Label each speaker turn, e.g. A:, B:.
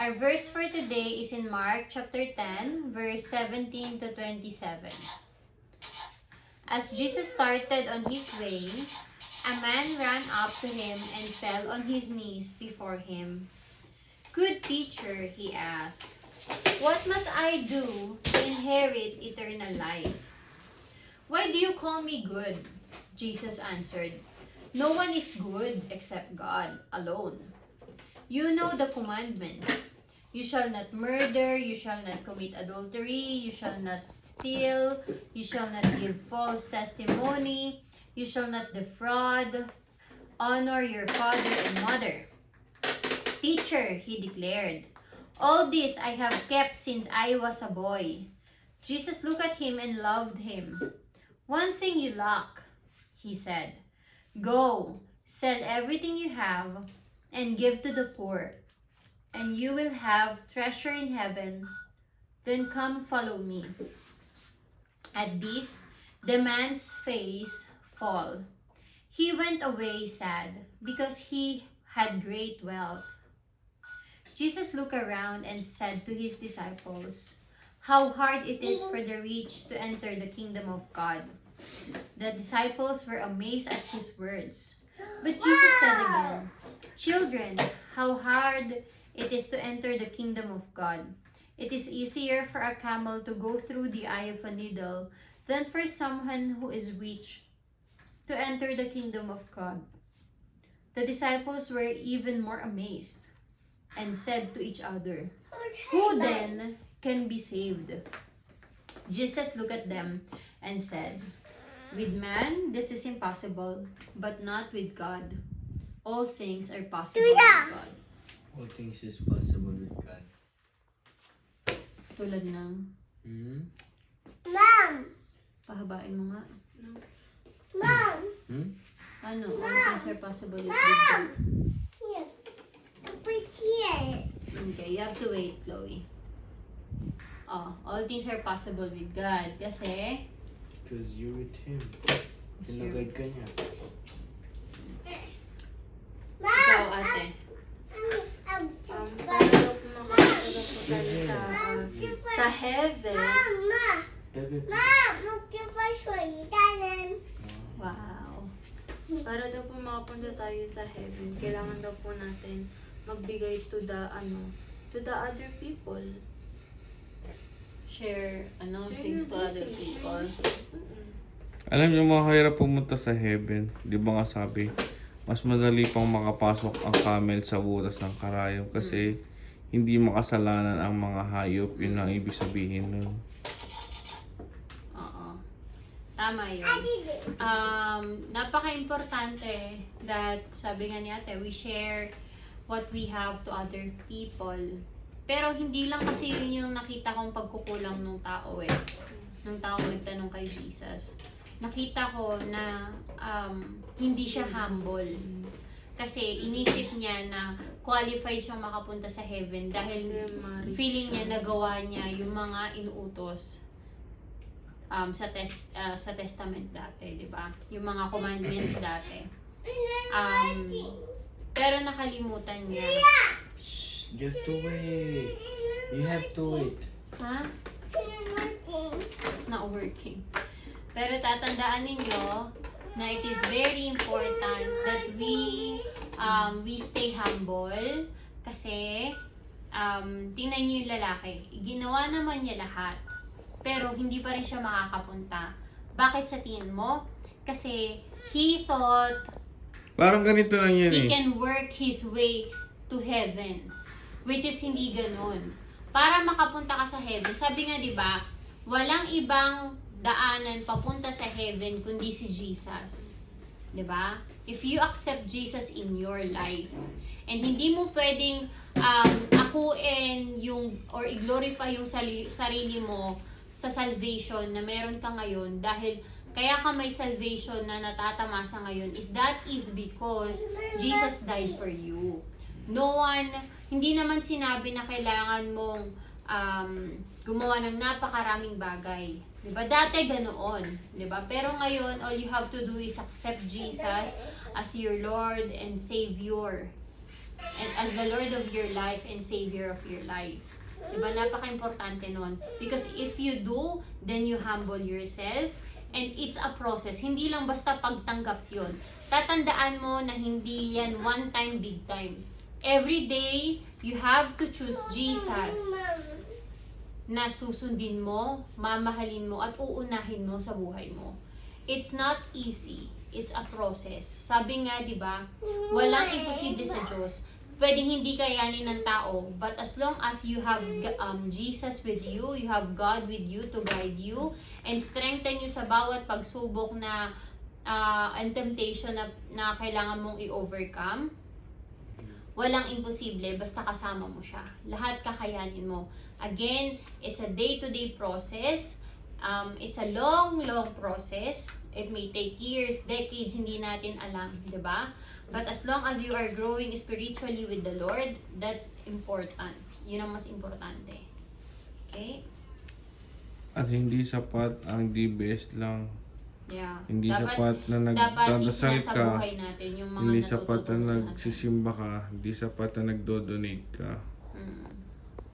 A: Our verse for today is in Mark chapter 10, verse 17 to 27. As Jesus started on his way, a man ran up to him and fell on his knees before him. "Good teacher," he asked, "what must I do to inherit eternal life?" "Why do you call me good?" Jesus answered. "No one is good except God alone. You know the commandments. You shall not murder, you shall not commit adultery, you shall not steal, you shall not give false testimony, you shall not defraud, honor your father and mother." "Teacher," he declared, "all this I have kept since I was a boy." Jesus looked at him and loved him. "One thing you lack," he said. "Go, sell everything you have and give to the poor, and you will have treasure in heaven. Then come follow me." At this, the man's face fell. He went away sad because he had great wealth. Jesus looked around and said to his disciples, "How hard it is for the rich to enter the kingdom of God." The disciples were amazed at his words. But Jesus said again, "Children, how hard it is to enter the kingdom of God. It is easier for a camel to go through the eye of a needle than for someone who is rich to enter the kingdom of God." The disciples were even more amazed and said to each other, "Who then can be saved?" Jesus looked at them and said, "With man this is impossible, but not with God. All things are possible with God."
B: All things is possible with God.
A: Tulad ng,
C: Mom!
A: pahabain mo nga.
C: Mom!
A: Ano? All things are possible with God.
C: Here. Put here.
A: Okay, you have to wait, Chloe. Oh, all things are possible with God. Kasi,
B: Because you're with Him. Pinagad ka niya.
A: ikaw ate.
D: Para daw po makakasarap po tayo sa heaven.
C: Mama!
B: Bebe.
C: Mom! Magkipag-sulitan.
A: Wow.
D: Para daw po makapunta tayo sa heaven, kailangan daw po natin magbigay to the other people.
A: Share,
D: Share
A: things to
D: your
A: other
D: blessings,
A: people.
E: Alam niyo, mahirap pumunta sa heaven. Di ba nga sabi, mas madali pang makapasok ang camel sa butas ng karayom kasi hindi makasalanan ang mga hayop. Yun ang ibig sabihin nun.
A: Oo. Tama yun. Napaka-importante that, sabi nga ni ate, we share what we have to other people. Pero hindi lang kasi yun yung nakita kong pagkukulang ng tao nung tao nagtanong kay Jesus. Nakita ko na hindi siya humble. Kasi inisip niya na qualified siyang makapunta sa heaven dahil feeling niya nagawa niya yung mga inuutos sa testament dati, di ba? Yung mga commandments dati. Pero nakalimutan niya.
B: Shh, you have to wait. You have to wait.
A: Ha? It's not working. Pero tatandaan ninyo na it is very important that we stay humble kasi tingnan niyo yung lalaki. Ginawa naman niya lahat. Pero hindi pa rin siya makakapunta. Bakit sa tingin mo? Kasi he thought
E: Parang ganito lang yan
A: he
E: eh.
A: can work his way to heaven. Which is hindi ganun. Para makapunta ka sa heaven, sabi nga 'di ba, walang ibang daanan papunta sa heaven kundi si Jesus. 'Di ba? If you accept Jesus in your life, and hindi mo pwedeng akuin yung or i-glorify yung sarili mo sa salvation na meron ka ngayon dahil kaya ka may salvation na natatamasa ngayon is because Jesus died for you. No one, hindi naman sinabi na kailangan mong gumawa ng napakaraming bagay. Diba? Dati ganoon. Diba? Pero ngayon, all you have to do is accept Jesus as your Lord and Savior. and as the Lord of your life and Savior of your life. Diba? Napaka-importante nun. Because if you do, then you humble yourself. And it's a process. Hindi lang basta pagtanggap yun. Tatandaan mo na hindi yan one time, big time. Every day, you have to choose Jesus na susundin mo, mamahalin mo, at uunahin mo sa buhay mo. It's not easy. It's a process. Sabi nga, di ba, walang imposible sa Diyos. Pwedeng hindi kayanin ng tao, but as long as you have Jesus with you, you have God with you to guide you, and strengthen you sa bawat pagsubok na and temptation na kailangan mong i-overcome, walang imposible, basta kasama mo siya. Lahat kakayanin mo. Again, it's a day-to-day process. It's a long process. It may take years, decades, hindi natin alam, di ba? But as long as you are growing spiritually with the Lord, that's important. Yun ang mas importante. Okay?
E: At hindi sapat ang DBS lang.
A: Yeah.
E: Hindi sapat na
A: dapat
E: nagdadasal
A: nasa
E: ka.
A: buhay natin yung mga
E: Hindi sapat
A: natututunan
E: na
A: natin.
E: nagsisimba ka. Hindi sapat na nagdo-donate ka.